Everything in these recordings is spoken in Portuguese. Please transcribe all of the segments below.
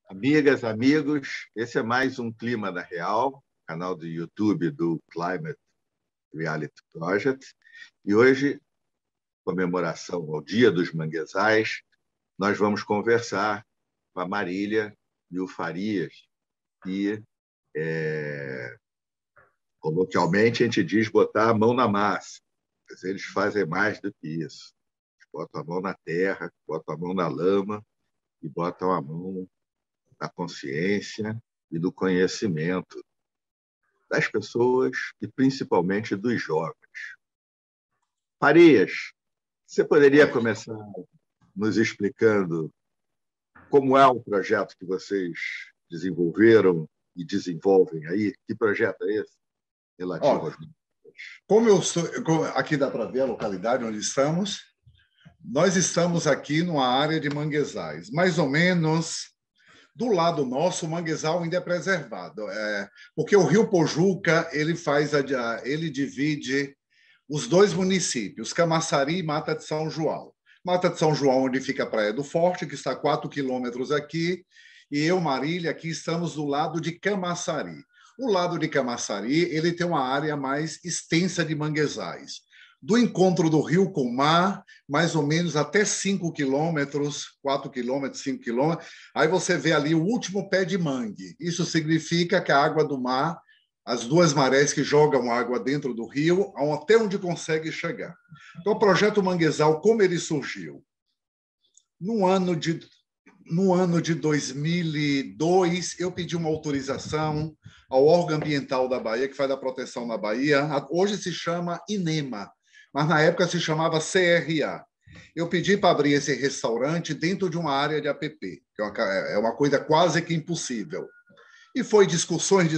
Amigas, amigos, esse é mais um Clima da Real, canal do YouTube do Climate Reality Project. E hoje, comemoração ao Dia dos Manguezais, nós vamos conversar com a Marília e o Farias, que coloquialmente a gente diz botar a mão na massa, mas eles fazem mais do que isso. Eles botam a mão na terra, botam a mão na lama e botam a mão da consciência e do conhecimento das pessoas e principalmente dos jovens. Farias, você poderia começar nos explicando como é o projeto que vocês desenvolveram e desenvolvem aí? Que projeto é esse relativo aos... Como eu estou, aqui dá para ver a localidade onde estamos. Nós estamos aqui numa área de manguezais, mais ou menos do lado nosso. O manguezal ainda é preservado, porque o Rio Pojuca ele divide os dois municípios, Camaçari e Mata de São João. Mata de São João, onde fica a Praia do Forte, que está a 4 quilômetros aqui, e eu, Marília, aqui estamos do lado de Camaçari. O lado de Camaçari ele tem uma área mais extensa de manguezais. Do encontro do rio com o mar, mais ou menos até 5 quilômetros, 4 quilômetros, 5 quilômetros, aí você vê ali o último pé de mangue. Isso significa que a água do mar, as duas marés que jogam água dentro do rio, até onde consegue chegar. Então, o projeto Manguezal, como ele surgiu? No ano de 2002, eu pedi uma autorização ao órgão ambiental da Bahia, que faz a proteção na Bahia. Hoje se chama INEMA, mas na época se chamava CRA. Eu pedi para abrir esse restaurante dentro de uma área de APP, que é uma coisa quase que impossível. E foi discussões,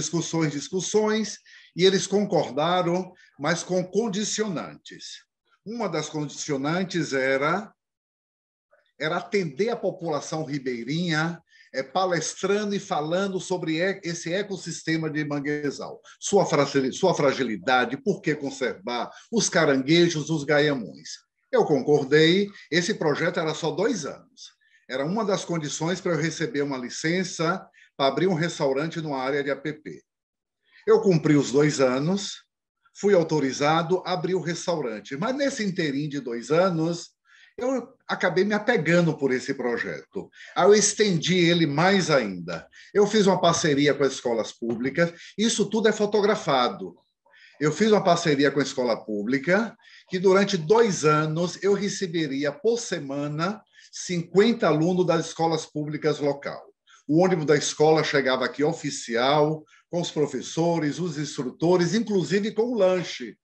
e eles concordaram, mas com condicionantes. Uma das condicionantes era atender a população ribeirinha, palestrando e falando sobre esse ecossistema de manguezal, sua fragilidade, por que conservar, os caranguejos, os gaiamões. Eu concordei, esse projeto era só 2 anos. Era uma das condições para eu receber uma licença para abrir um restaurante numa área de APP. Eu cumpri os 2 anos, fui autorizado, abri o restaurante. Mas nesse inteirinho de 2 anos, eu acabei me apegando por esse projeto. Aí eu estendi ele mais ainda. Eu fiz uma parceria com as escolas públicas, isso tudo é fotografado. Eu fiz uma parceria com a escola pública, que durante 2 anos eu receberia por semana 50 alunos das escolas públicas local. O ônibus da escola chegava aqui oficial, com os professores, os instrutores, inclusive com o lanche.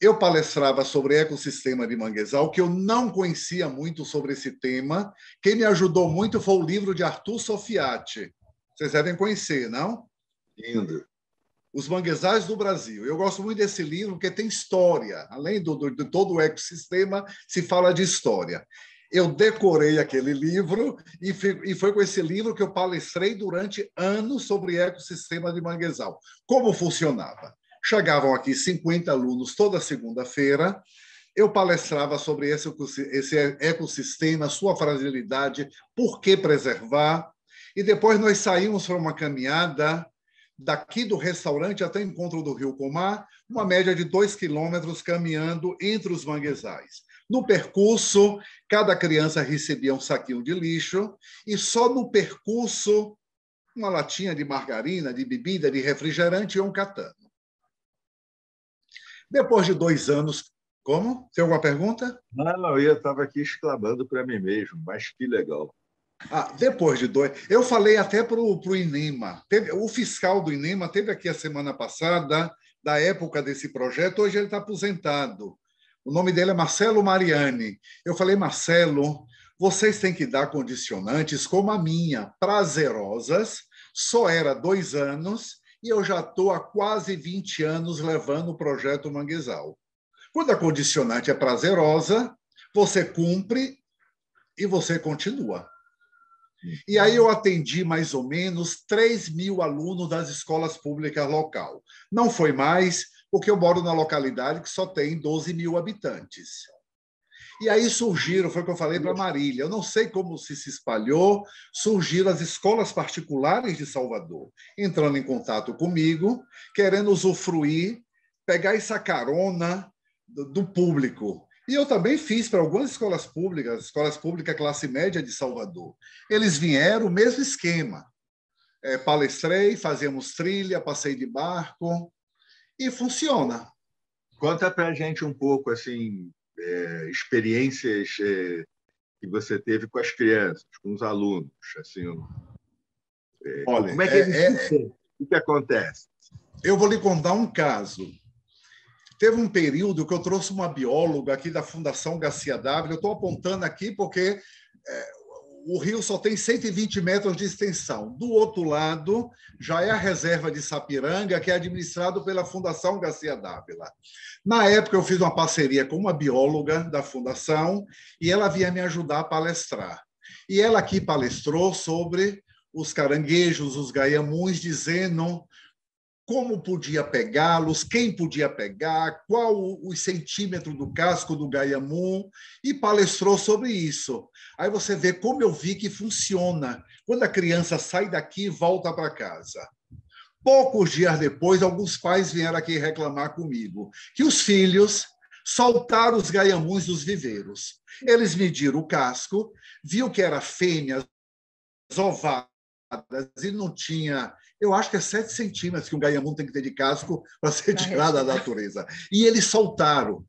Eu palestrava sobre ecossistema de manguezal, que eu não conhecia muito sobre esse tema. Quem me ajudou muito foi o livro de Arthur Sofiati. Vocês devem conhecer, não? Lindo. Os Manguezais do Brasil. Eu gosto muito desse livro porque tem história. Além de todo o ecossistema, se fala de história. Eu decorei aquele livro e foi com esse livro que eu palestrei durante anos sobre ecossistema de manguezal. Como funcionava? Chegavam aqui 50 alunos toda segunda-feira, eu palestrava sobre esse ecossistema, sua fragilidade, por que preservar, e depois nós saímos para uma caminhada daqui do restaurante até o encontro do Rio com o Mar, uma média de 2 quilômetros caminhando entre os manguezais. No percurso, cada criança recebia um saquinho de lixo e só no percurso, uma latinha de margarina, de bebida, de refrigerante iam catando. Depois de 2 anos... Como? Tem alguma pergunta? Não, eu estava aqui exclamando para mim mesmo, mas que legal. Depois de 2... Eu falei até para o INEMA. O fiscal do INEMA teve aqui a semana passada, da época desse projeto, hoje ele está aposentado. O nome dele é Marcelo Mariani. Eu falei, Marcelo, vocês têm que dar condicionantes como a minha, prazerosas, só era 2 anos, e eu já estou há quase 20 anos levando o projeto Manguezal. Quando a condicionante é prazerosa, você cumpre e você continua. E aí eu atendi mais ou menos 3.000 alunos das escolas públicas local. Não foi mais, porque eu moro na localidade que só tem 12.000 habitantes. E aí surgiram, foi o que eu falei para a Marília, eu não sei como se espalhou, surgiram as escolas particulares de Salvador, entrando em contato comigo, querendo usufruir, pegar essa carona do público. E eu também fiz para algumas escolas públicas classe média de Salvador. Eles vieram, o mesmo esquema. Palestrei, fazíamos trilha, passeio de barco, e funciona. Conta para a gente um pouco, assim, experiências que você teve com as crianças, com os alunos. Assim, Olha, como é que eles se sentem? O que acontece? Eu vou lhe contar um caso. Teve um período que eu trouxe uma bióloga aqui da Fundação Garcia Dávila. Eu estou apontando aqui porque o rio só tem 120 metros de extensão. Do outro lado, já é a reserva de Sapiranga, que é administrado pela Fundação Garcia Dávila. Na época, eu fiz uma parceria com uma bióloga da Fundação e ela vinha me ajudar a palestrar. E ela aqui palestrou sobre os caranguejos, os gaiamuns, dizendo como podia pegá-los, quem podia pegar, qual os centímetros do casco do gaiamu, e palestrou sobre isso. Aí você vê como eu vi que funciona. Quando a criança sai daqui e volta para casa. Poucos dias depois, alguns pais vieram aqui reclamar comigo que os filhos soltaram os gaiamuns dos viveiros. Eles mediram o casco, viu que era fêmeas ovadas e não tinha... Eu acho que é 7 centímetros que um gaiamu tem que ter de casco para ser tirado da natureza. E eles soltaram.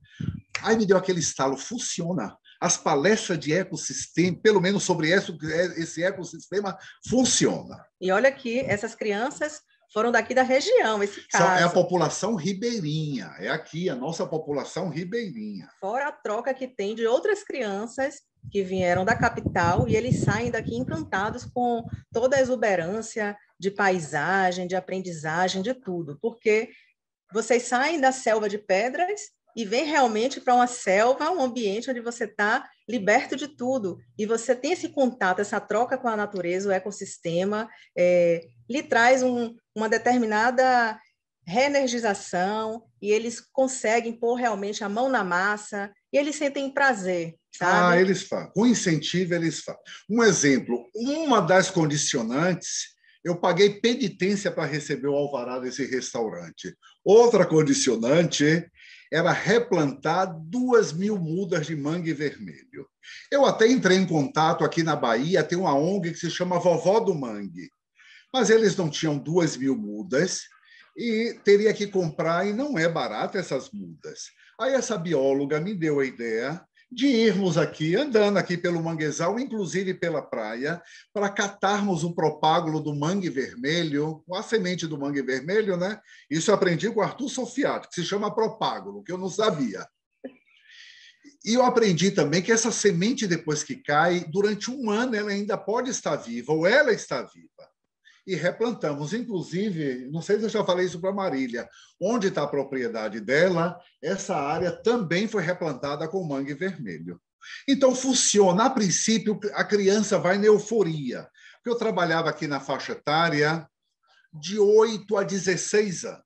Aí me deu aquele estalo, funciona. As palestras de ecossistema, pelo menos sobre esse ecossistema, funciona. E olha que essas crianças foram daqui da região, esse caso. É a população ribeirinha, é aqui, a nossa população ribeirinha. Fora a troca que tem de outras crianças que vieram da capital e eles saem daqui encantados com toda a exuberância de paisagem, de aprendizagem, de tudo, porque vocês saem da selva de pedras e vêm realmente para uma selva, um ambiente onde você está liberto de tudo, e você tem esse contato, essa troca com a natureza, o ecossistema, lhe traz uma determinada reenergização, e eles conseguem pôr realmente a mão na massa, e eles sentem prazer, sabe? Eles fazem. Com incentivo, eles fazem. Um exemplo, uma das condicionantes, eu paguei penitência para receber o alvará desse restaurante. Outra condicionante era replantar 2.000 mudas de mangue vermelho. Eu até entrei em contato aqui na Bahia, tem uma ONG que se chama Vovó do Mangue, mas eles não tinham 2.000 mudas e teria que comprar, e não é barato essas mudas. Aí essa bióloga me deu a ideia de irmos aqui, andando aqui pelo manguezal, inclusive pela praia, para catarmos o propágulo do mangue vermelho, a semente do mangue vermelho, né? Isso eu aprendi com o Arthur Sofiato, que se chama propágulo, que eu não sabia. E eu aprendi também que essa semente, depois que cai, durante um ano ela ainda pode estar viva, ou ela está viva. E replantamos. Inclusive, não sei se eu já falei isso para a Marília, onde está a propriedade dela, essa área também foi replantada com mangue vermelho. Então, funciona. A princípio, a criança vai na euforia. Porque eu trabalhava aqui na faixa etária de 8 a 16 anos.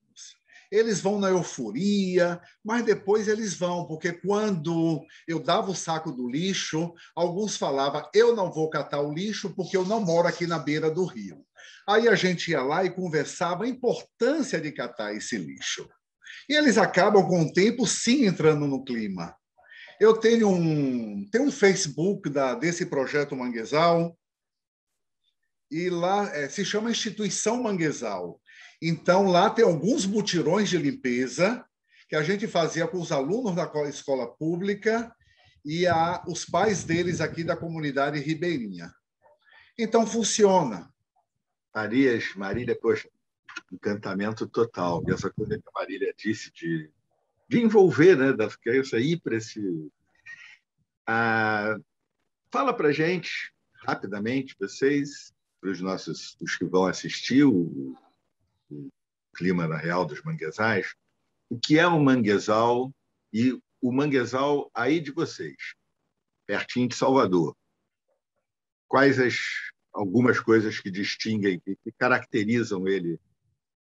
Eles vão na euforia, mas depois eles vão, porque quando eu dava o saco do lixo, alguns falavam, eu não vou catar o lixo porque eu não moro aqui na beira do rio. Aí a gente ia lá e conversava a importância de catar esse lixo. E eles acabam, com o tempo, sim, entrando no clima. Eu tenho um Facebook desse projeto Manguezal, e lá se chama Instituição Manguezal. Então, lá tem alguns mutirões de limpeza que a gente fazia com os alunos da escola pública e os pais deles aqui da comunidade ribeirinha. Então, funciona. Marília, poxa, encantamento total. E essa coisa que a Marília disse de envolver, né, da criança ir para esse... Fala para a gente, rapidamente, vocês, para os que vão assistir o Clima na Real dos Manguezais, o que é um manguezal e o manguezal aí de vocês, pertinho de Salvador. Quais algumas coisas que distinguem, que caracterizam ele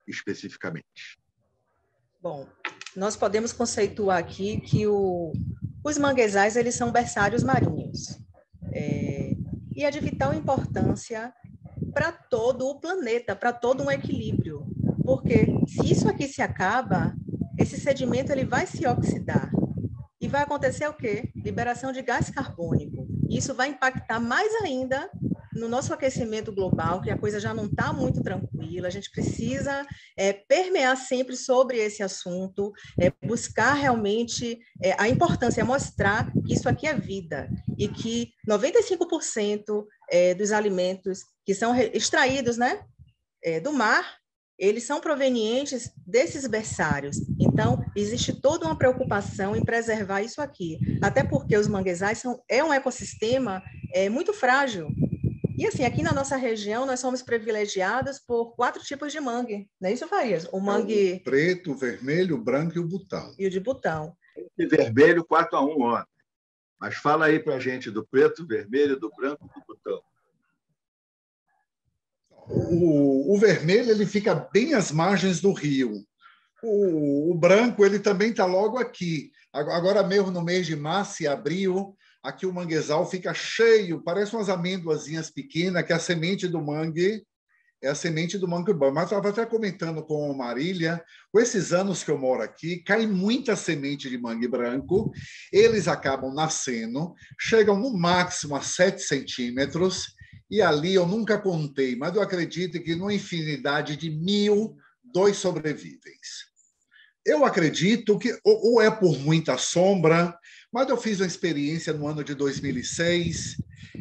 especificamente? Bom, nós podemos conceituar aqui que o Os manguezais, eles são berçários marinhos. E é de vital importância para todo o planeta, para todo um equilíbrio. Porque se isso aqui se acaba, esse sedimento ele vai se oxidar. E vai acontecer o quê? Liberação de gás carbônico. Isso vai impactar mais ainda no nosso aquecimento global, que a coisa já não está muito tranquila. A gente precisa permear sempre sobre esse assunto, buscar realmente a importância, mostrar que isso aqui é vida e que 95% dos alimentos que são extraídos, né, do mar, eles são provenientes desses berçários. Então, existe toda uma preocupação em preservar isso aqui, até porque os manguezais é um ecossistema muito frágil. E assim, aqui na nossa região, nós somos privilegiados por 4 tipos de mangue, não é isso, Farias? O mangue... O preto, o vermelho, o branco e o botão. E o de botão. E vermelho, 4-1 ontem. Mas fala aí para a gente do preto, vermelho, do branco e do botão. O vermelho ele fica bem às margens do rio. O branco ele também está logo aqui. Agora mesmo no mês de março e abril, aqui o manguezal fica cheio, parece umas amêndoazinhas pequenas, que é a semente do mangue, é a semente do mangue branco. Mas eu estava até comentando com a Marília, com esses anos que eu moro aqui, cai muita semente de mangue branco, eles acabam nascendo, chegam no máximo a 7 centímetros, e ali eu nunca contei, mas eu acredito que numa infinidade de 1.000, 2 sobrevivem. Eu acredito que ou é por muita sombra, mas eu fiz uma experiência no ano de 2006.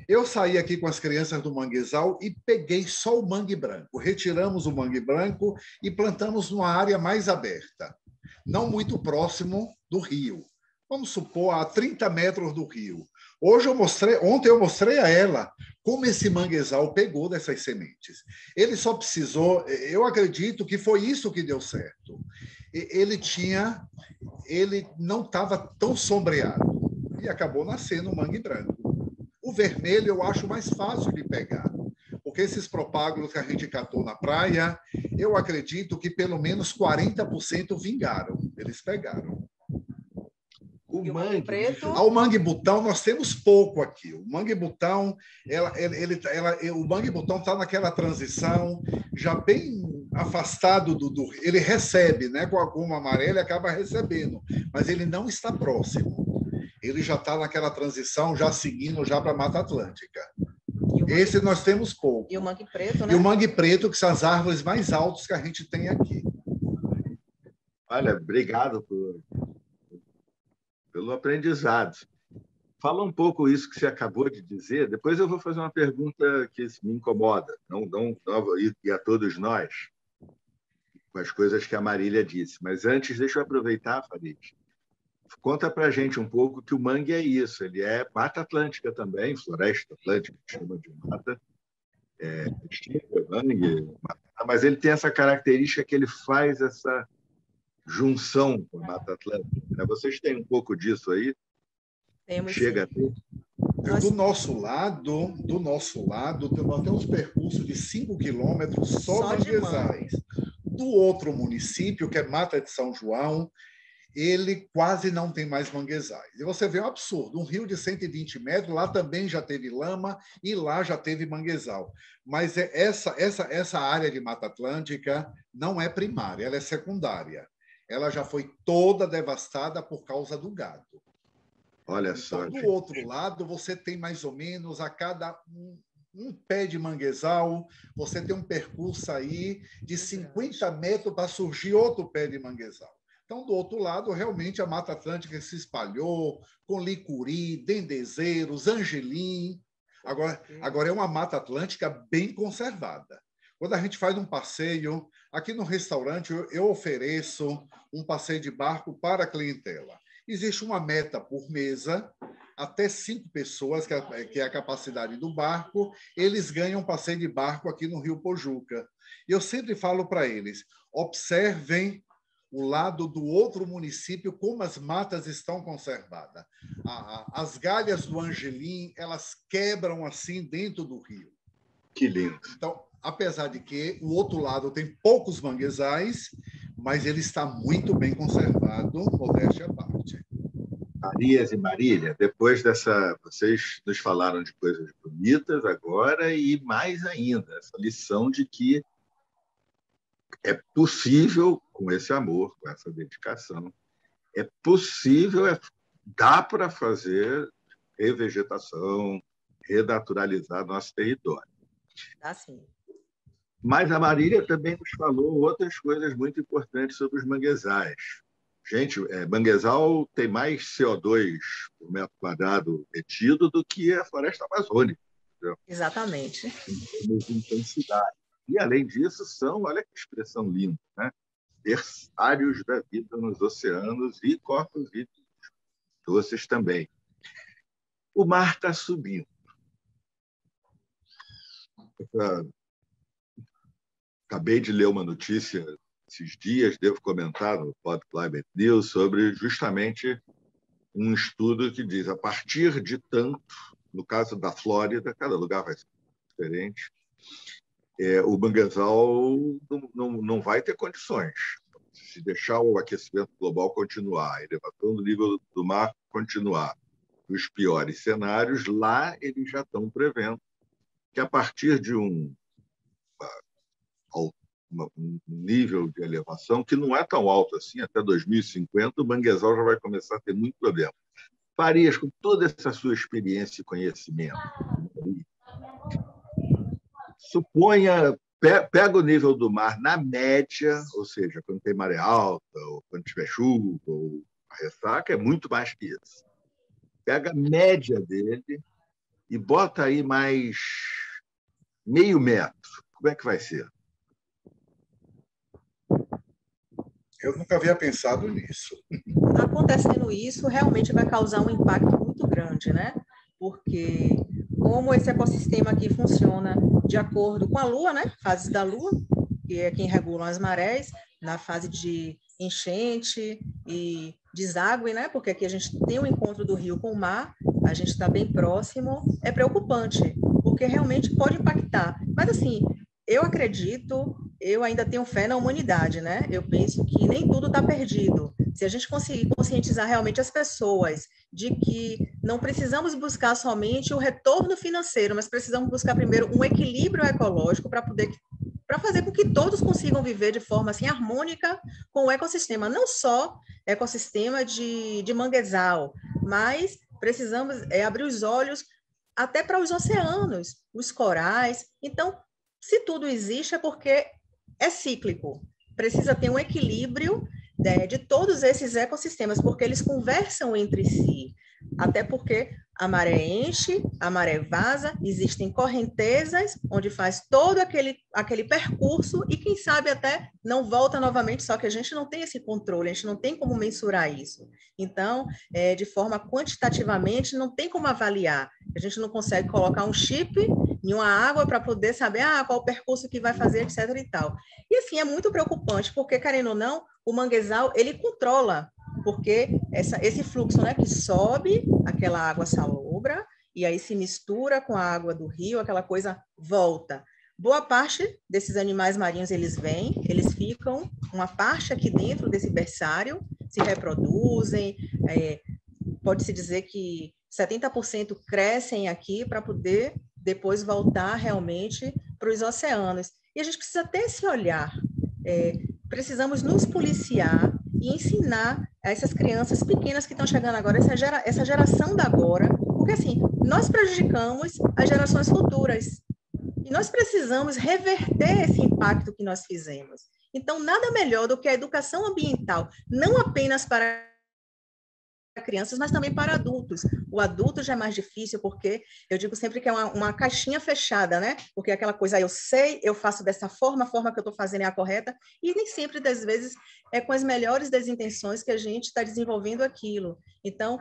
Eu saí aqui com as crianças do manguezal e peguei só o mangue branco. Retiramos o mangue branco e plantamos numa área mais aberta, não muito próximo do rio. Vamos supor, a 30 metros do rio. Ontem eu mostrei a ela como esse manguezal pegou dessas sementes. Ele só precisou, eu acredito que foi isso que deu certo. Ele não estava tão sombreado e acabou nascendo o mangue branco. O vermelho eu acho mais fácil de pegar, porque esses propágulos que a gente catou na praia, eu acredito que pelo menos 40% vingaram, eles pegaram. O mangue preto? O mangue botão nós temos pouco aqui. O mangue botão, o mangue botão está naquela transição já bem afastado do ele recebe, né? Com a goma amarela acaba recebendo, mas ele não está próximo. Ele já está naquela transição, já seguindo já para a Mata Atlântica. Esse nós temos pouco. E o mangue preto, né? E o mangue preto, que são as árvores mais altas que a gente tem aqui. Olha, obrigado pelo aprendizado. Fala um pouco isso que você acabou de dizer. Depois eu vou fazer uma pergunta que me incomoda, não e a todos nós, com as coisas que a Marília disse. Mas antes, deixa eu aproveitar, Farid. Conta para a gente um pouco que o mangue é isso. Ele é Mata Atlântica também, floresta atlântica, que chama de mata. Mangue, mas ele tem essa característica que ele faz essa junção com a Mata Atlântica. Vocês têm um pouco disso aí? Temos. Chega a ter? Do nosso lado, nós temos percurso de 5 quilômetros só manguezais. Do outro município, que é Mata de São João, ele quase não tem mais manguezais. E você vê um absurdo, um rio de 120 metros, lá também já teve lama e lá já teve manguezal. Mas essa área de Mata Atlântica não é primária, ela é secundária. Ela já foi toda devastada por causa do gado. Olha só. Então, do outro lado, você tem mais ou menos a cada um pé de manguezal, você tem um percurso aí de 50 metros para surgir outro pé de manguezal. Então, do outro lado, realmente a Mata Atlântica se espalhou com licuri, dendezeiros, angelim. Agora é uma Mata Atlântica bem conservada. Quando a gente faz um passeio, aqui no restaurante eu ofereço um passeio de barco para a clientela. Existe uma meta por mesa, até 5 pessoas, que é a capacidade do barco, eles ganham um passeio de barco aqui no Rio Pojuca. E eu sempre falo para eles, observem o lado do outro município, como as matas estão conservadas. As galhas do Angelim, elas quebram assim dentro do rio. Que lindo. Então, apesar de que o outro lado tem poucos manguezais, mas ele está muito bem conservado, modéstia à parte. Marias e Marília, depois dessa, vocês nos falaram de coisas bonitas agora e mais ainda, essa lição de que é possível, com esse amor, com essa dedicação, é possível, dá para fazer revegetação, renaturalizar nosso território. Assim. Mas a Marília também nos falou outras coisas muito importantes sobre os manguezais. Gente, manguezal tem mais CO2 por metro quadrado retido do que a floresta amazônica. Entendeu? Exatamente. Em intensidade. E, além disso, olha que expressão linda, né? Berçários da vida nos oceanos e corpos vivos doces também. O mar está subindo. Acabei de ler uma notícia esses dias, devo comentar no Pod Climate News, sobre justamente um estudo que diz, a partir de tanto, no caso da Flórida, cada lugar vai ser diferente, o manguezal não vai ter condições. Se deixar o aquecimento global continuar, a elevação do nível do mar continuar, os piores cenários, lá eles já estão prevendo que a partir de um nível de elevação que não é tão alto assim, até 2050, o manguezal já vai começar a ter muito problema. Farias, com toda essa sua experiência e conhecimento, suponha, pega o nível do mar na média, ou seja, quando tem maré alta, ou quando tiver chuva, ou a ressaca, é muito mais que isso. Pega a média dele e bota aí mais meio metro. Como é que vai ser? Eu nunca havia pensado nisso. Acontecendo isso, realmente vai causar um impacto muito grande, né? Porque como esse ecossistema aqui funciona de acordo com a Lua, né? Fases da Lua, que é quem regula as marés, na fase de enchente e deságue, né? Porque aqui a gente tem o encontro do rio com o mar, a gente está bem próximo, é preocupante, porque realmente pode impactar. Mas, assim, eu acredito, eu ainda tenho fé na humanidade, né? Eu penso que nem tudo está perdido. Se a gente conseguir conscientizar realmente as pessoas de que não precisamos buscar somente o retorno financeiro, mas precisamos buscar primeiro um equilíbrio ecológico para fazer com que todos consigam viver de forma assim harmônica com o ecossistema, não só ecossistema de manguezal, mas precisamos abrir os olhos até para os oceanos, os corais. Então, se tudo existe é porque é cíclico. Precisa ter um equilíbrio de todos esses ecossistemas, porque eles conversam entre si. Até porque a maré enche, a maré vaza, existem correntezas, onde faz todo aquele percurso e, quem sabe, até não volta novamente, só que a gente não tem esse controle, a gente não tem como mensurar isso. Então, de forma quantitativamente, não tem como avaliar. A gente não consegue colocar um chip em uma água para poder saber qual o percurso que vai fazer, etc. e tal. E, assim, é muito preocupante, porque, querendo ou não, o manguezal, ele controla, porque esse fluxo, né, que sobe aquela água salobra e aí se mistura com a água do rio, aquela coisa volta. Boa parte desses animais marinhos, eles vêm, eles ficam uma parte aqui dentro desse berçário, se reproduzem, pode-se dizer que 70% crescem aqui para poder depois voltar realmente para os oceanos. E a gente precisa ter esse olhar, precisamos nos policiar e ensinar a essas crianças pequenas que estão chegando agora, essa geração da agora, porque assim, nós prejudicamos as gerações futuras. E nós precisamos reverter esse impacto que nós fizemos. Então, nada melhor do que a educação ambiental, não apenas para crianças, mas também para adultos. O adulto já é mais difícil, porque eu digo sempre que é uma caixinha fechada, né? Porque é aquela coisa, eu sei, eu faço dessa forma, a forma que eu estou fazendo é a correta, e nem sempre, das vezes, é com as melhores das intenções que a gente está desenvolvendo aquilo. Então,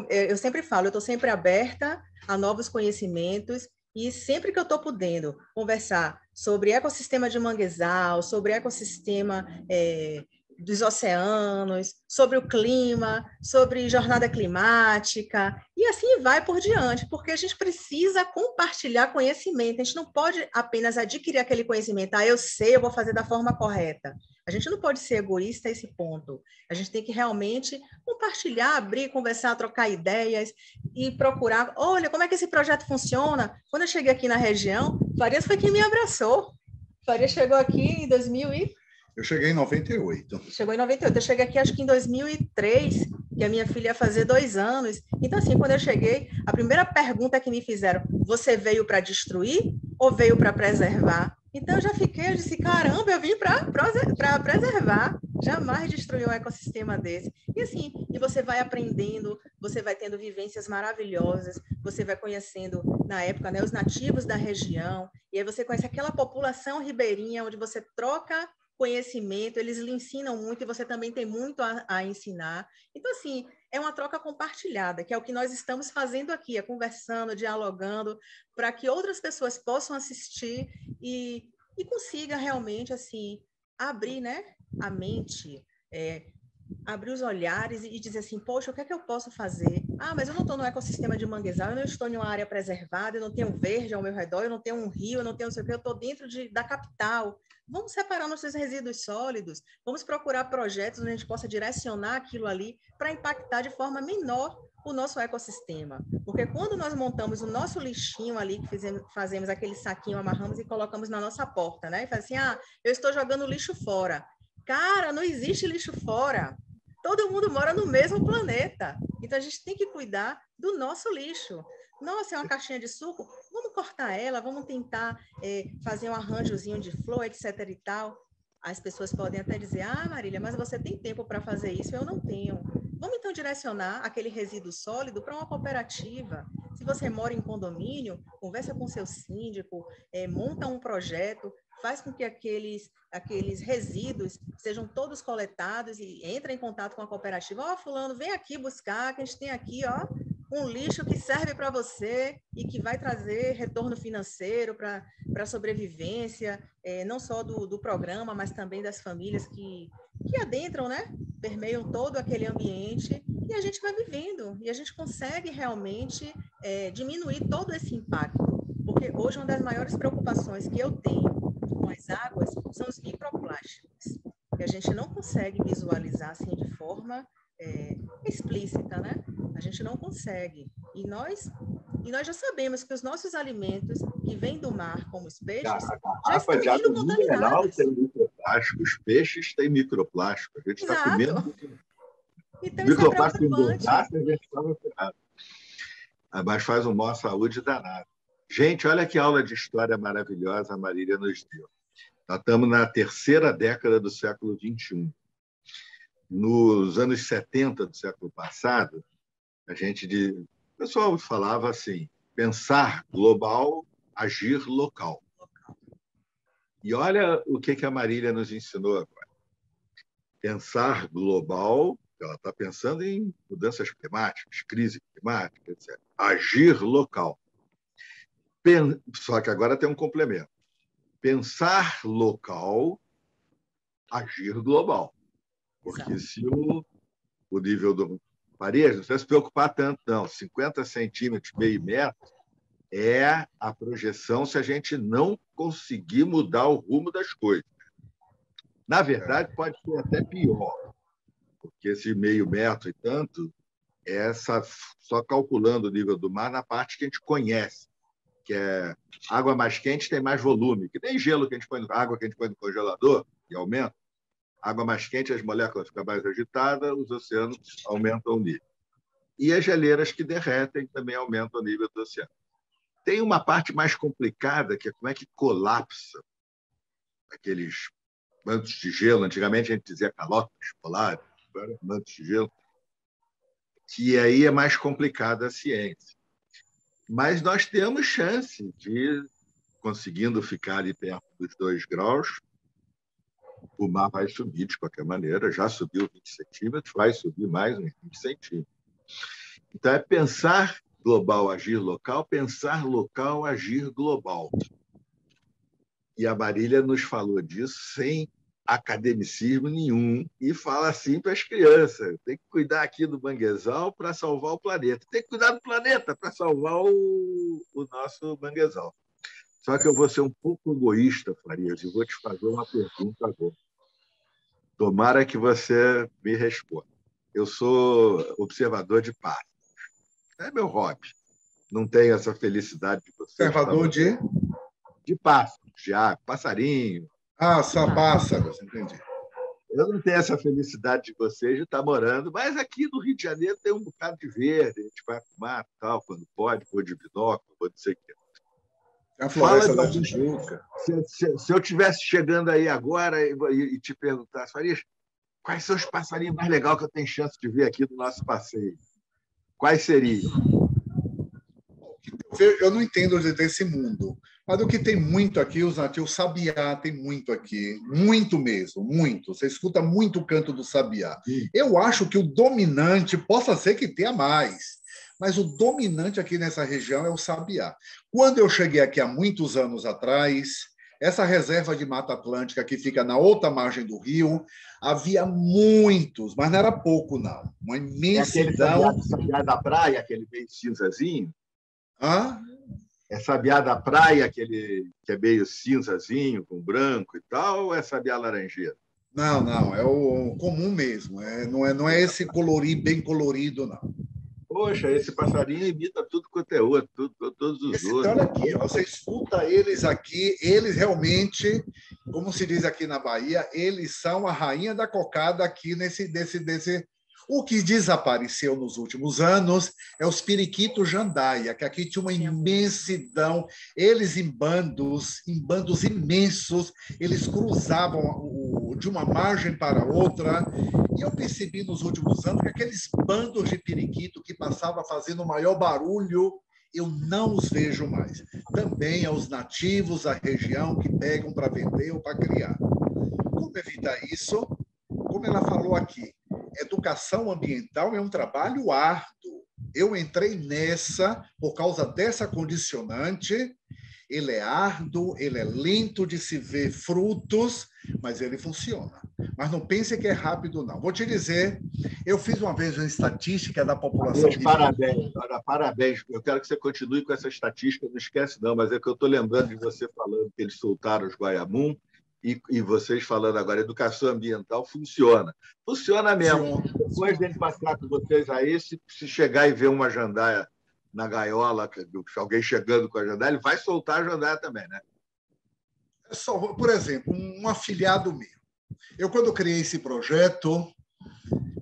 eu sempre falo, eu estou sempre aberta a novos conhecimentos, e sempre que eu estou podendo conversar sobre ecossistema de manguezal, sobre ecossistema dos oceanos, sobre o clima, sobre jornada climática, e assim vai por diante, porque a gente precisa compartilhar conhecimento, a gente não pode apenas adquirir aquele conhecimento, eu sei, eu vou fazer da forma correta. A gente não pode ser egoísta a esse ponto. A gente tem que realmente compartilhar, abrir, conversar, trocar ideias e procurar, olha, como é que esse projeto funciona? Quando eu cheguei aqui na região, Farias foi quem me abraçou. Farias chegou aqui em 2000 e... Eu cheguei em 98. Chegou em 98. Eu cheguei aqui, acho que em 2003, que a minha filha ia fazer 2 anos. Então, assim, quando eu cheguei, a primeira pergunta que me fizeram, você veio para destruir ou veio para preservar? Então, eu já fiquei, eu disse, caramba, eu vim para preservar, jamais destruir um ecossistema desse. E assim, e você vai aprendendo, você vai tendo vivências maravilhosas, você vai conhecendo, na época, né, os nativos da região, e aí você conhece aquela população ribeirinha, onde você troca conhecimento, eles lhe ensinam muito e você também tem muito a ensinar. Então, assim, é uma troca compartilhada, que é o que nós estamos fazendo aqui, é conversando, dialogando, para que outras pessoas possam assistir e consiga realmente, assim, abrir, né, a mente, abrir os olhares e dizer assim, poxa, o que é que eu posso fazer? Ah, mas eu não estou no ecossistema de manguezal, eu não estou em uma área preservada, eu não tenho verde ao meu redor, eu não tenho um rio, eu não tenho não sei o que, eu estou dentro da capital. Vamos separar nossos resíduos sólidos, vamos procurar projetos onde a gente possa direcionar aquilo ali para impactar de forma menor o nosso ecossistema. Porque quando nós montamos o nosso lixinho ali, que fazemos aquele saquinho, amarramos e colocamos na nossa porta, né? E faz assim, eu estou jogando lixo fora. Cara, não existe lixo fora. Todo mundo mora no mesmo planeta. Então, a gente tem que cuidar do nosso lixo. Nossa, é uma caixinha de suco? Vamos cortar ela, vamos tentar fazer um arranjozinho de flor, etc. e tal. As pessoas podem até dizer, Marília, mas você tem tempo para fazer isso? Eu não tenho. Vamos, então, direcionar aquele resíduo sólido para uma cooperativa. Se você mora em condomínio, conversa com seu síndico, monta um projeto, faz com que aqueles resíduos sejam todos coletados e entra em contato com a cooperativa. Fulano, vem aqui buscar, que a gente tem aqui, um lixo que serve para você e que vai trazer retorno financeiro para a sobrevivência, não só do programa, mas também das famílias que adentram, né? Permeiam todo aquele ambiente e a gente vai vivendo. E a gente consegue realmente diminuir todo esse impacto. Porque hoje uma das maiores preocupações que eu tenho com as águas são os microplásticos, que a gente não consegue visualizar assim de forma explícita, né? A gente não consegue. E nós já sabemos que os nossos alimentos que vêm do mar, como os peixes, já estão indo contaminados. Tem microplástico, os peixes têm microplástico. A gente está comendo então, microplástico engordasse, a gente estava ferrado. Mas faz uma má saúde danada. Gente, olha que aula de história maravilhosa a Marília nos deu. Nós estamos na terceira década do século XXI. Nos anos 70 do século passado, o pessoal falava assim, pensar global, agir local. E olha o que a Marília nos ensinou agora. Pensar global, ela está pensando em mudanças climáticas, crise climática, etc. Agir local. Só que agora tem um complemento. Pensar local, agir global. Porque se o nível do Paris, não precisa se preocupar tanto, não. 50 centímetros, meio metro, é a projeção se a gente não conseguir mudar o rumo das coisas. Na verdade, pode ser até pior, porque esse meio metro e tanto é só calculando o nível do mar na parte que a gente conhece, que é água mais quente tem mais volume, que nem gelo que a gente põe, água que a gente põe no congelador e aumenta. Água mais quente, as moléculas ficam mais agitadas, os oceanos aumentam o nível. E as geleiras que derretem também aumentam o nível do oceano. Tem uma parte mais complicada, que é como é que colapsa aqueles mantos de gelo. Antigamente a gente dizia calotas polares, agora mantos de gelo, que aí é mais complicada a ciência. Mas nós temos chance de, conseguindo ficar ali perto dos 2 graus, o mar vai subir de qualquer maneira, já subiu 20 centímetros, vai subir mais uns 20 centímetros. Então, é pensar global, agir local, pensar local, agir global. E a Marília nos falou disso sem academicismo nenhum e fala assim para as crianças: tem que cuidar aqui do manguezal para salvar o planeta, tem que cuidar do planeta para salvar o nosso manguezal. Só que eu vou ser um pouco egoísta, Farias, e vou te fazer uma pergunta agora. Tomara que você me responda. Eu sou observador de pássaros. É meu hobby. Não tenho essa felicidade de você. Observador de pássaros, de passarinho. Só pássaros, entendi. Eu não tenho essa felicidade de vocês de estar morando, mas aqui no Rio de Janeiro tem um bocado de verde, a gente vai fumar tal, quando pode, vou de binóculo, vou dizer que. A Floresta da Tijuca. Se eu estivesse chegando aí agora e te perguntasse, Farias, quais são os passarinhos mais legais que eu tenho chance de ver aqui no nosso passeio? Quais seriam? Eu não entendo desse mundo, mas o que tem muito aqui, os nativos, o sabiá tem muito aqui, muito mesmo, muito. Você escuta muito o canto do sabiá. Eu acho que o dominante, possa ser que tenha mais, mas o dominante aqui nessa região é o sabiá. Quando eu cheguei aqui há muitos anos atrás, essa reserva de Mata Atlântica que fica na outra margem do rio, havia muitos, mas não era pouco, não. Uma imensidão. É aquele sabiá da praia, aquele meio cinzazinho? Hã? É sabiá da praia, aquele que é meio cinzazinho, com branco e tal, ou é sabiá laranjeiro? Não, é o comum mesmo. Não é esse bem colorido, não. Poxa, esse passarinho imita tudo quanto é outro, todos os outros. Olha aqui, você escuta eles aqui, eles realmente, como se diz aqui na Bahia, eles são a rainha da cocada aqui desse. O que desapareceu nos últimos anos é os periquitos jandaia, que aqui tinha uma imensidão, eles em bandos imensos, eles cruzavam de uma margem para outra, e eu percebi nos últimos anos que aqueles bandos de periquito que passavam fazendo o maior barulho, eu não os vejo mais. Também é os nativos da região que pegam para vender ou para criar. Como evitar isso? Como ela falou aqui, educação ambiental é um trabalho árduo. Eu entrei nessa por causa dessa condicionante. Ele é árduo, ele é lento de se ver frutos, mas ele funciona. Mas não pense que é rápido, não. Vou te dizer, eu fiz uma vez uma estatística da população... Parabéns, parabéns. Eu quero que você continue com essa estatística, não esquece não, mas é que eu estou lembrando de você falando que eles soltaram os Guaiamum, e vocês falando agora, educação ambiental funciona. Funciona mesmo. Depois dele passar com vocês aí, se chegar e ver uma jandaia na gaiola, alguém chegando com a jandaia, ele vai soltar a jandaia também, né? Por exemplo, um afilhado meu. Eu, quando criei esse projeto,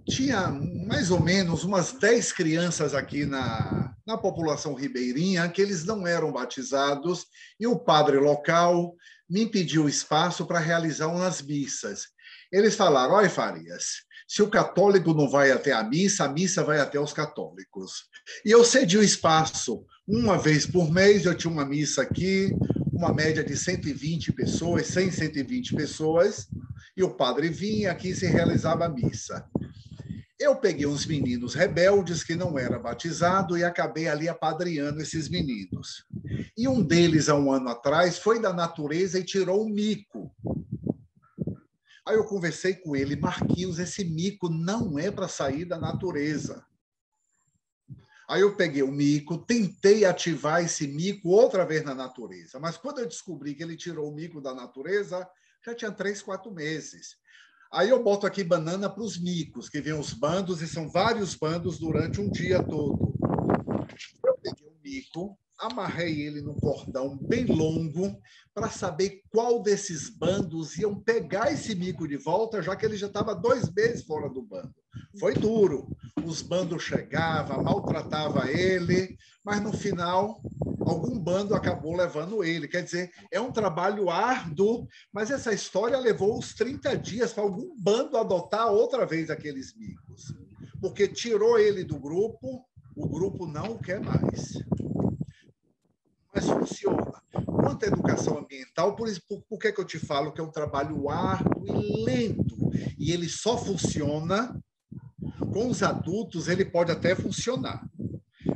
tinha mais ou menos umas 10 crianças aqui na população ribeirinha que eles não eram batizados, e o padre local me pediu espaço para realizar umas missas. Eles falaram: olha, Farias, se o católico não vai até a missa vai até os católicos. E eu cedi o espaço. Uma vez por mês eu tinha uma missa aqui, uma média de 120 pessoas, 100, 120 pessoas, e o padre vinha aqui e se realizava a missa. Eu peguei uns meninos rebeldes que não eram batizados e acabei ali apadrinhando esses meninos. E um deles, há um ano atrás, foi da natureza e tirou o mico. Aí eu conversei com ele: Marquinhos, esse mico não é para sair da natureza. Aí eu peguei o mico, tentei ativar esse mico outra vez na natureza, mas quando eu descobri que ele tirou o mico da natureza, já tinha 3, 4 meses. Aí eu boto aqui banana para os micos, que vêm os bandos, e são vários bandos durante um dia todo. Eu peguei o mico, amarrei ele num cordão bem longo para saber qual desses bandos iam pegar esse mico de volta, já que ele já estava 2 meses fora do bando. Foi duro. Os bandos chegavam, maltratavam ele, mas no final algum bando acabou levando ele. Quer dizer, é um trabalho árduo, mas essa história levou uns 30 dias para algum bando adotar outra vez aqueles micos, porque tirou ele do grupo, o grupo não o quer mais. Mas funciona. Quanto à educação ambiental, por que eu te falo que é um trabalho árduo e lento? E ele só funciona com os adultos, ele pode até funcionar.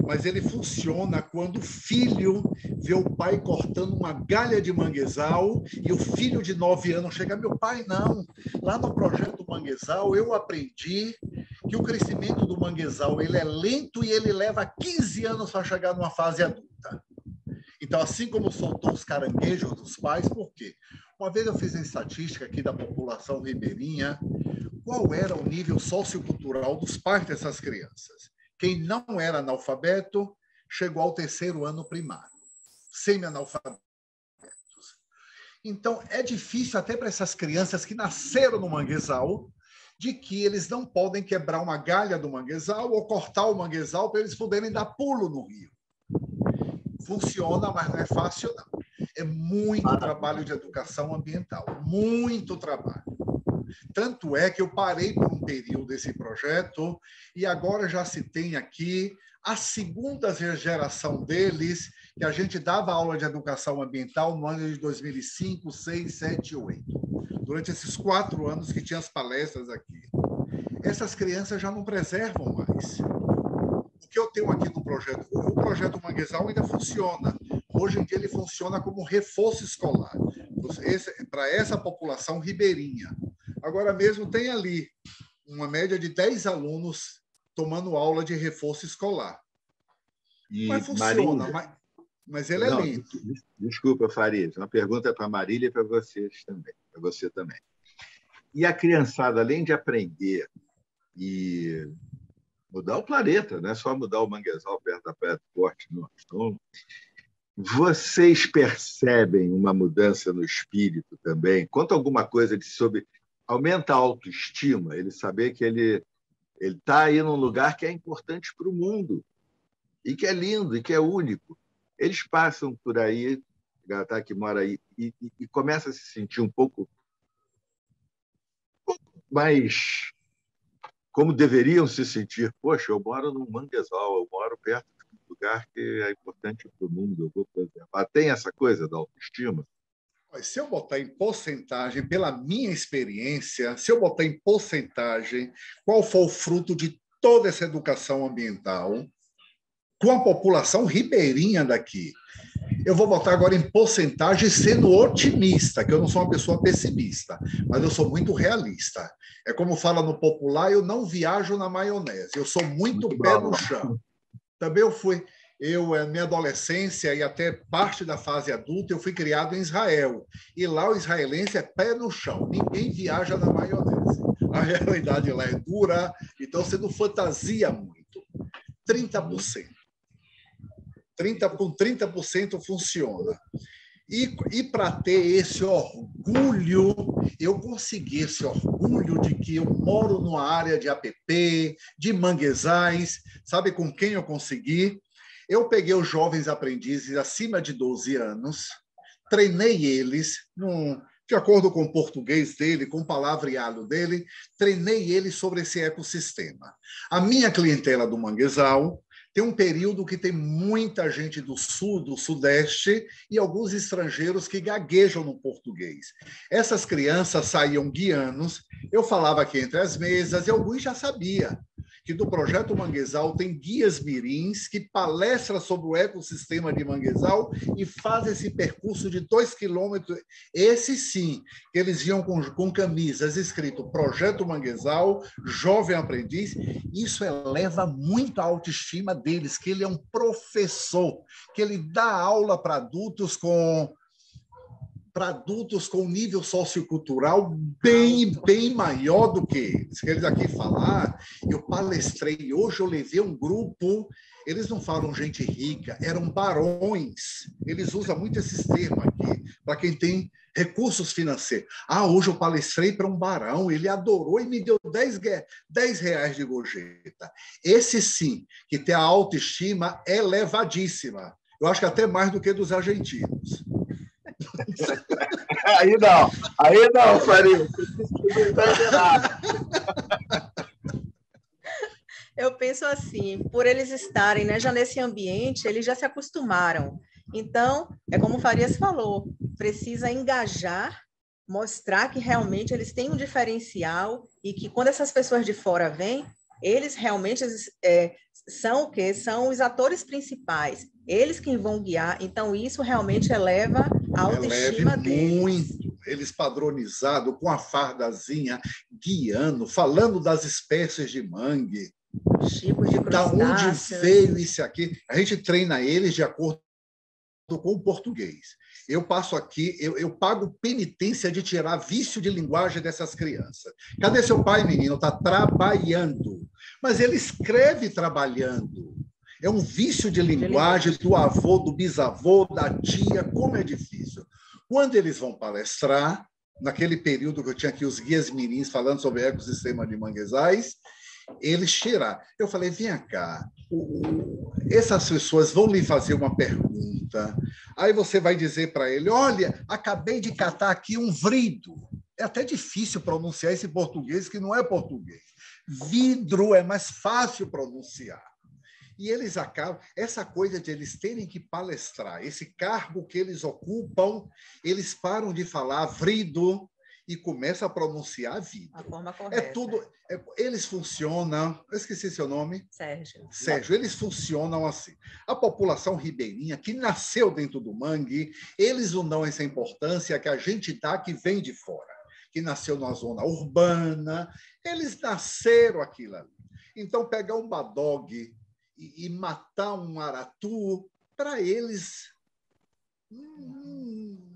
mas ele funciona quando o filho vê o pai cortando uma galha de manguezal e o filho de 9 anos chega, meu pai, não, lá no projeto Manguezal eu aprendi que o crescimento do manguezal ele é lento e ele leva 15 anos para chegar numa fase adulta. Então, assim como soltou os caranguejos dos pais, por quê? Uma vez eu fiz a estatística aqui da população ribeirinha, qual era o nível sociocultural dos pais dessas crianças. Quem não era analfabeto chegou ao 3º ano primário, semi-analfabetos. Então, é difícil até para essas crianças que nasceram no manguezal, de que eles não podem quebrar uma galha do manguezal ou cortar o manguezal para eles poderem dar pulo no rio. Funciona, mas não é fácil, não. É muito trabalho de educação ambiental, muito trabalho. Tanto é que eu parei por um período esse projeto e agora já se tem aqui a segunda geração deles, que a gente dava aula de educação ambiental no ano de 2005, 6, 7 e 8. Durante esses 4 anos que tinha as palestras aqui. Essas crianças já não preservam mais. O que eu tenho aqui no projeto, o projeto Manguezal ainda funciona. Hoje em dia ele funciona como reforço escolar para essa população ribeirinha. Agora mesmo tem ali uma média de 10 alunos tomando aula de reforço escolar. Mas funciona, mas ele é lento. Desculpa, Farias, uma pergunta para a Marília e para vocês também, para você também. E a criançada, além de aprender e mudar o planeta, não é só mudar o manguezal perto da Praia do Forte, não. Então, vocês percebem uma mudança no espírito também? Conta alguma coisa sobre... Aumenta a autoestima, ele saber que ele está aí num lugar que é importante para o mundo, e que é lindo, e que é único. Eles passam por aí, Gatá que mora aí, e começa a se sentir um pouco mais como deveriam se sentir. Poxa, eu moro num manguezal, eu moro perto de um lugar que é importante para o mundo, eu vou preservar. Tem essa coisa da autoestima? Se eu botar em porcentagem, pela minha experiência, se eu botar em porcentagem qual foi o fruto de toda essa educação ambiental com a população ribeirinha daqui, eu vou botar agora em porcentagem sendo otimista, que eu não sou uma pessoa pessimista, mas eu sou muito realista. É como fala no popular, eu não viajo na maionese, eu sou muito pé no chão. Também minha adolescência e até parte da fase adulta, eu fui criado em Israel. E lá o israelense é pé no chão. Ninguém viaja na maionese. A realidade lá é dura, então você não fantasia muito. 30%. 30% funciona. E para ter esse orgulho, eu consegui esse orgulho de que eu moro numa área de APP, de manguezais. Sabe com quem eu consegui? Eu peguei os jovens aprendizes acima de 12 anos, treinei eles, de acordo com o português dele, com o palavreado dele, treinei eles sobre esse ecossistema. A minha clientela do manguezal tem um período que tem muita gente do sul, do sudeste e alguns estrangeiros que gaguejam no português. Essas crianças saíam guianos, eu falava aqui entre as mesas e alguns já sabiam que do Projeto Manguezal tem guias mirins que palestram sobre o ecossistema de manguezal e fazem esse percurso de 2 quilômetros. Esse sim, eles iam com camisas escrito Projeto Manguezal, Jovem Aprendiz. Isso eleva muito a autoestima deles, que ele é um professor, que ele dá aula para adultos com nível sociocultural bem maior do que eles. Que eles aqui falar, eu palestrei, hoje eu levei um grupo, eles não falam gente rica, eram barões. Eles usam muito esses termos aqui, para quem tem recursos financeiros. Hoje eu palestrei para um barão, ele adorou e me deu 10 reais de gorjeta. Esse sim, que tem a autoestima elevadíssima. Eu acho que até mais do que dos argentinos. Aí não, Faria. Eu penso assim, por eles estarem, né, já nesse ambiente, eles já se acostumaram. Então, é como o Farias falou, precisa engajar, mostrar que realmente eles têm um diferencial e que quando essas pessoas de fora vêm, eles realmente são o quê? São os atores principais, eles que vão guiar, então isso realmente eleva a autoestima deles. Muito. Eles padronizados, com a fardazinha, guiando, falando das espécies de mangue. Tipos de da onde crustáceos. veio isso aqui. A gente treina eles de acordo com o português. Eu passo aqui, eu pago penitência de tirar vício de linguagem dessas crianças. Cadê seu pai, menino? Está trabalhando. Mas ele escreve trabalhando. É um vício de linguagem do avô, do bisavô, da tia, como é difícil. Quando eles vão palestrar, naquele período que eu tinha aqui os guias mirins falando sobre o ecossistema de manguezais, eles tiraram. Eu falei, vem cá, essas pessoas vão lhe fazer uma pergunta, aí você vai dizer para ele, olha, acabei de catar aqui um vrido. É até difícil pronunciar esse português que não é português. Vidro é mais fácil pronunciar. E eles acabam, essa coisa de eles terem que palestrar, esse cargo que eles ocupam, eles param de falar vrido e começam a pronunciar vidro. A forma correta. É tudo, eles funcionam, eu esqueci seu nome. Sérgio. Sérgio, eles funcionam assim. A população ribeirinha, que nasceu dentro do mangue, eles não dão essa importância que a gente dá, que vem de fora, que nasceu na zona urbana, eles nasceram aquilo ali. Então, pegar um badog e matar um aratu, para eles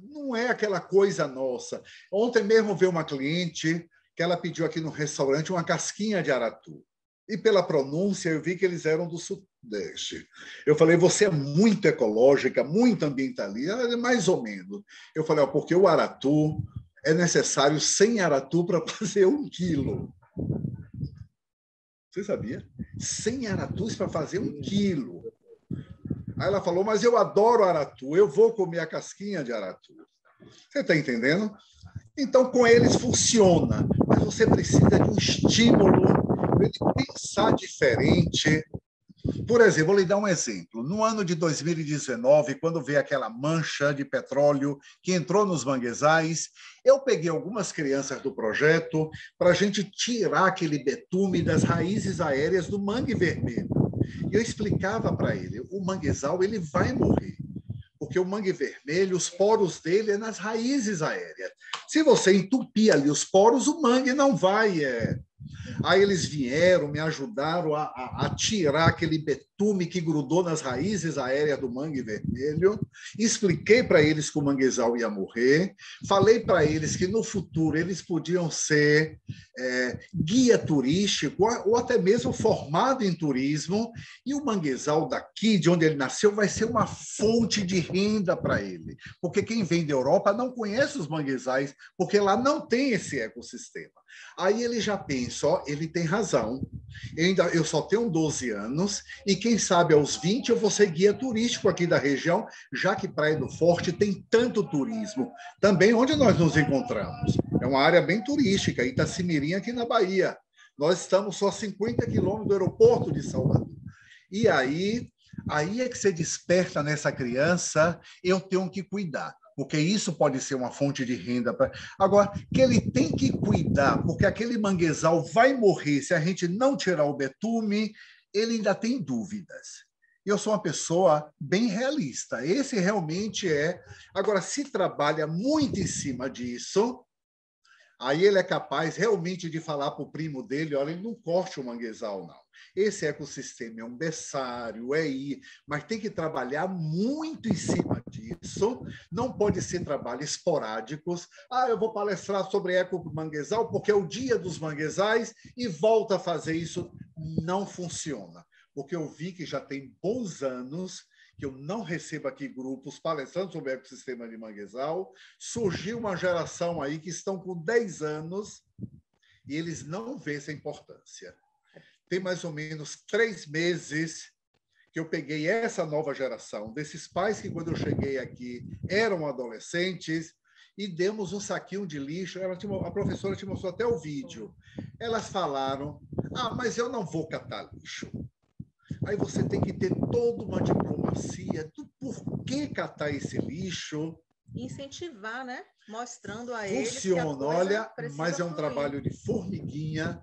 não é aquela coisa nossa. Ontem mesmo veio uma cliente que ela pediu aqui no restaurante uma casquinha de aratu. E pela pronúncia eu vi que eles eram do Sudeste. Eu falei, você é muito ecológica, muito ambientalista, ela, mais ou menos. Eu falei, porque o aratu é necessário 100 aratu para fazer 1 quilo. Você sabia? 100 aratus para fazer 1 quilo. Aí ela falou, mas eu adoro aratu, eu vou comer a casquinha de aratu. Você está entendendo? Então, com eles funciona, mas você precisa de um estímulo para ele pensar diferente. Por exemplo, vou lhe dar um exemplo. No ano de 2019, quando veio aquela mancha de petróleo que entrou nos manguezais, eu peguei algumas crianças do projeto para a gente tirar aquele betume das raízes aéreas do mangue vermelho. E eu explicava para ele, o manguezal ele vai morrer, porque o mangue vermelho, os poros dele é nas raízes aéreas. Se você entupir ali os poros, o mangue não vai... Aí eles vieram, me ajudaram a tirar aquele betume que grudou nas raízes aéreas do mangue vermelho. Expliquei para eles que o manguezal ia morrer. Falei para eles que no futuro eles podiam ser guia turístico ou até mesmo formado em turismo. E o manguezal daqui, de onde ele nasceu, vai ser uma fonte de renda para ele. Porque quem vem da Europa não conhece os manguezais, porque lá não tem esse ecossistema. Aí ele já pensa, ó, ele tem razão, eu só tenho 12 anos e quem sabe aos 20 eu vou ser guia turístico aqui da região, já que Praia do Forte tem tanto turismo. Também onde nós nos encontramos. É uma área bem turística, Itacimirim aqui na Bahia. Nós estamos só a 50 quilômetros do aeroporto de Salvador. E aí é que você desperta nessa criança, eu tenho que cuidar. Porque isso pode ser uma fonte de renda. Agora, que ele tem que cuidar, porque aquele manguezal vai morrer se a gente não tirar o betume, ele ainda tem dúvidas. Eu sou uma pessoa bem realista. Esse realmente é... Agora, se trabalha muito em cima disso, aí ele é capaz realmente de falar para o primo dele, olha, ele não corte o manguezal, não. Esse ecossistema é um berçário, mas tem que trabalhar muito em cima disso, não pode ser trabalhos esporádicos. Eu vou palestrar sobre eco-manguezal porque é o dia dos manguezais e volta a fazer isso. Não funciona, porque eu vi que já tem bons anos que eu não recebo aqui grupos palestrando sobre o ecossistema de manguezal. Surgiu uma geração aí que estão com 10 anos e eles não veem essa importância. Tem mais ou menos 3 meses que eu peguei essa nova geração, desses pais que, quando eu cheguei aqui, eram adolescentes, e demos um saquinho de lixo. A professora te mostrou até o vídeo. Elas falaram, mas eu não vou catar lixo. Aí você tem que ter toda uma diplomacia do porquê catar esse lixo. Incentivar, né? Mostrando a eles funciona, que a olha, precisa mas é um fluir. trabalho de formiguinha.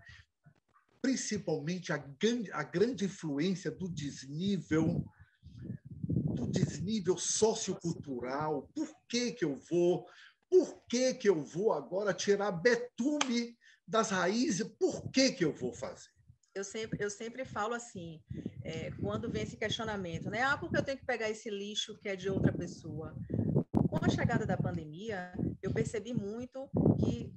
principalmente a grande influência do desnível sociocultural. Por que que eu vou? Por que que eu vou agora tirar betume das raízes? Por que que eu vou fazer? Eu sempre falo assim, quando vem esse questionamento, né? Ah, porque eu tenho que pegar esse lixo que é de outra pessoa? Com a chegada da pandemia, eu percebi muito que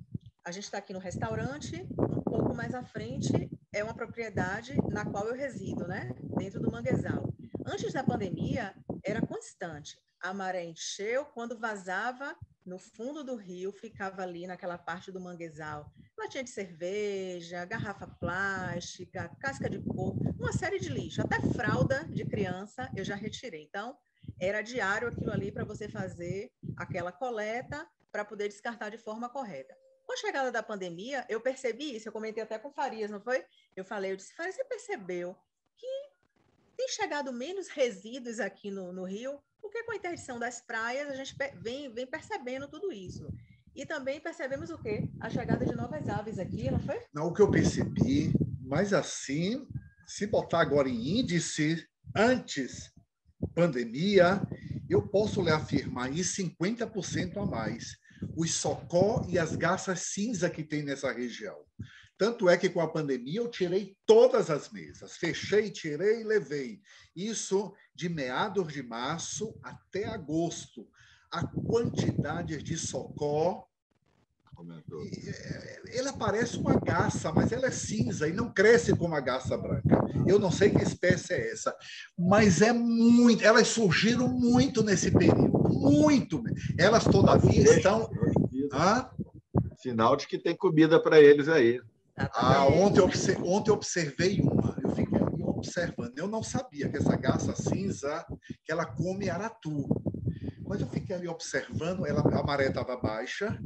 a gente está aqui no restaurante, um pouco mais à frente é uma propriedade na qual eu resido, né? Dentro do manguezal. Antes da pandemia, era constante. A maré encheu, quando vazava, no fundo do rio, ficava ali naquela parte do manguezal, latinha de cerveja, garrafa plástica, casca de coco, uma série de lixo, até fralda de criança eu já retirei. Então, era diário aquilo ali para você fazer aquela coleta para poder descartar de forma correta. Com a chegada da pandemia, eu percebi isso, eu comentei até com o Farias, não foi? Eu disse, Farias, você percebeu que tem chegado menos resíduos aqui no Rio? Porque com a interdição das praias, a gente vem percebendo tudo isso. E também percebemos o quê? A chegada de novas aves aqui, não foi? Não, o que eu percebi, mas assim, se botar agora em índice, antes pandemia, eu posso lhe afirmar aí 50% a mais. Os socó e as garças cinza que tem nessa região. Tanto é que com a pandemia eu tirei todas as mesas, fechei, tirei e levei. Isso de meados de março até agosto. A quantidade de socó, Aumentou. ela parece uma garça, mas ela é cinza e não cresce como a garça branca. Eu não sei que espécie é essa, mas é muito. Elas surgiram muito nesse período, muito. Elas todavia estão. Sinal de que tem comida para eles aí. Ontem eu observei uma. Eu fiquei ali observando. Eu não sabia que essa garça cinza que ela come aratu, mas eu fiquei ali observando. A maré estava baixa.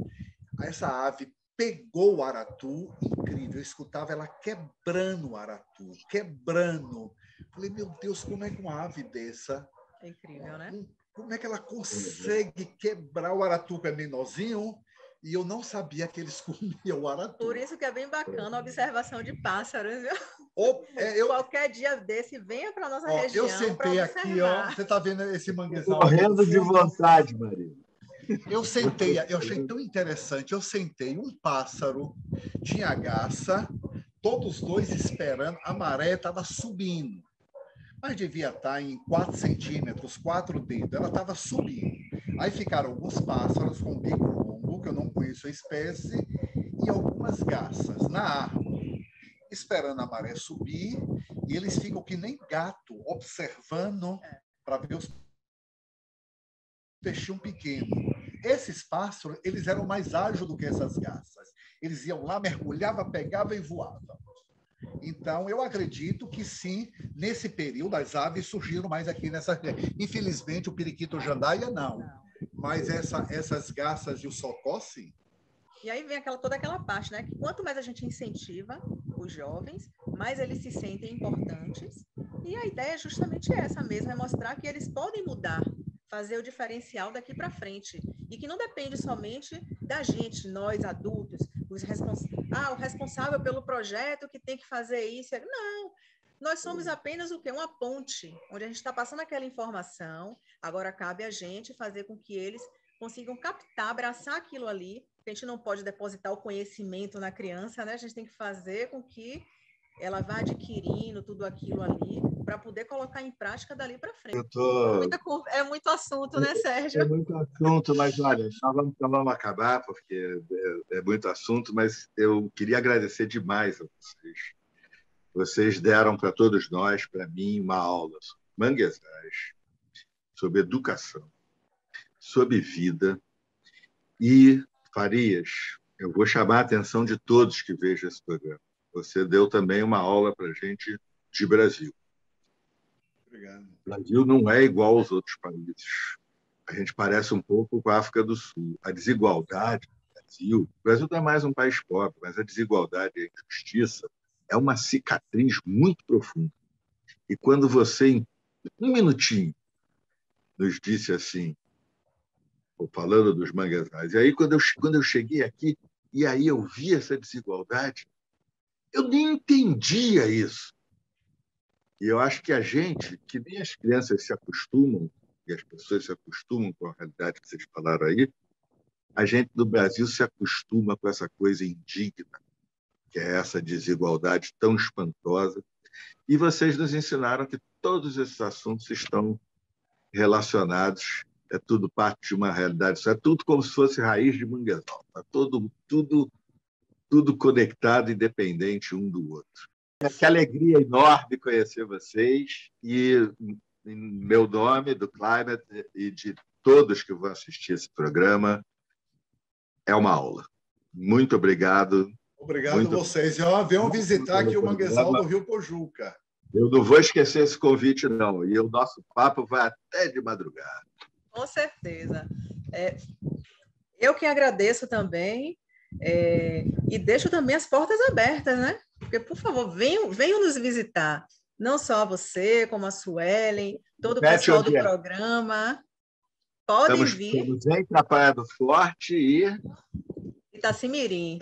Essa ave pegou o aratu, incrível, eu escutava ela quebrando o aratu, quebrando. Falei, meu Deus, como é que uma ave dessa... É incrível, né? Como é que ela consegue quebrar o aratu, que é menorzinho, e eu não sabia que eles comiam o aratu. Por isso que é bem bacana a observação de pássaros, viu? Eu, Qualquer dia desse, venha para a nossa região. Eu sentei aqui, ó, você está vendo esse manguezal? Correndo de vontade, Maria. Eu sentei, eu achei tão interessante. Eu sentei, um pássaro tinha garça, todos dois esperando, a maré estava subindo, mas devia estar em 4 centímetros, 4 dedos, ela estava subindo. Aí ficaram alguns pássaros com bico longo, que eu não conheço a espécie, e algumas garças na árvore, esperando a maré subir, e eles ficam que nem gato, observando para ver os peixinhos pequenos. Esses pássaros, eles eram mais ágeis do que essas garças. Eles iam lá, mergulhavam, pegavam e voavam. Então, eu acredito que sim, nesse período, as aves surgiram mais aqui nessa... Infelizmente, o periquito jandaia, não. Mas essas garças e o socó, sim. E aí vem toda aquela parte, né? Que quanto mais a gente incentiva os jovens, mais eles se sentem importantes. E a ideia é justamente essa mesmo, é mostrar que eles podem mudar, fazer o diferencial daqui para frente. E que não depende somente da gente, nós adultos, o responsável pelo projeto que tem que fazer isso. Não, nós somos apenas o quê? Uma ponte, onde a gente está passando aquela informação, agora cabe a gente fazer com que eles consigam captar, abraçar aquilo ali. A gente não pode depositar o conhecimento na criança, né? A gente tem que fazer com que ela vá adquirindo tudo aquilo ali para poder colocar em prática dali para frente. É muito assunto, né, Sérgio? É muito assunto, mas olha, nós vamos acabar, porque é muito assunto, mas eu queria agradecer demais a vocês. Vocês deram para todos nós, para mim, uma aula sobre manguezais, sobre educação, sobre vida. E, Farias, eu vou chamar a atenção de todos que vejam esse programa. Você deu também uma aula para a gente de Brasil. Obrigado. O Brasil não é igual aos outros países. A gente parece um pouco com a África do Sul. A desigualdade no Brasil... O Brasil não é mais um país pobre, mas a desigualdade e a injustiça é uma cicatriz muito profunda. E quando você, em um minutinho, nos disse assim, falando dos manguezais, e aí quando eu cheguei aqui, e aí eu vi essa desigualdade, Eu nem entendia isso. E eu acho que a gente, que nem as crianças se acostumam, e as pessoas se acostumam com a realidade que vocês falaram aí, a gente do Brasil se acostuma com essa coisa indigna, que é essa desigualdade tão espantosa. E vocês nos ensinaram que todos esses assuntos estão relacionados, é tudo parte de uma realidade, isso é tudo como se fosse raiz de manguezal, está tudo conectado, independente um do outro. Que alegria enorme conhecer vocês e, em meu nome, do Climate e de todos que vão assistir esse programa, é uma aula. Muito obrigado. Obrigado a vocês. E venham visitar aqui o manguezal do Rio Pojuca. Eu não vou esquecer esse convite, não. E o nosso papo vai até de madrugada. Com certeza. Eu que agradeço também e deixo também as portas abertas, né? Porque, por favor, venham nos visitar. Não só você, como a Suelen, todo o pessoal do programa. Podem vir. Estamos entre a Praia do Forte e Itacimirim.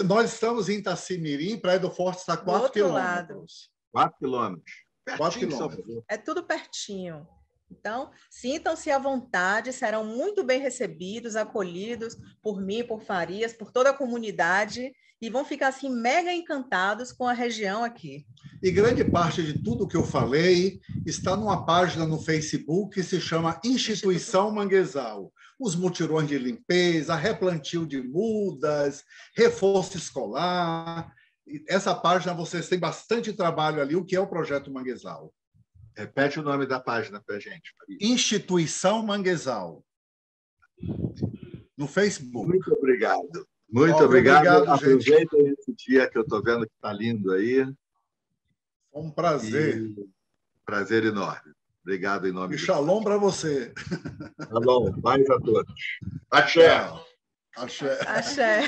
Nós estamos em Itacimirim, Praia do Forte está a 4 quilômetros. 4 quilômetros. 4 quilômetros. É tudo pertinho. Então, sintam-se à vontade, serão muito bem recebidos, acolhidos por mim, por Farias, por toda a comunidade, e vão ficar assim mega encantados com a região aqui. E grande parte de tudo que eu falei está numa página no Facebook que se chama Instituição Manguezal. Os mutirões de limpeza, replantio de mudas, reforço escolar. Essa página vocês têm bastante trabalho ali, o que é o Projeto Manguezal. Repete o nome da página para a gente. Instituição Manguezal. No Facebook. Muito obrigado. Muito obrigado. Aproveitem esse dia que eu estou vendo que está lindo aí. Foi um prazer. Prazer enorme. Obrigado em nome de Shalom para você. Shalom. Paz a todos. Axé. Axé. Axé.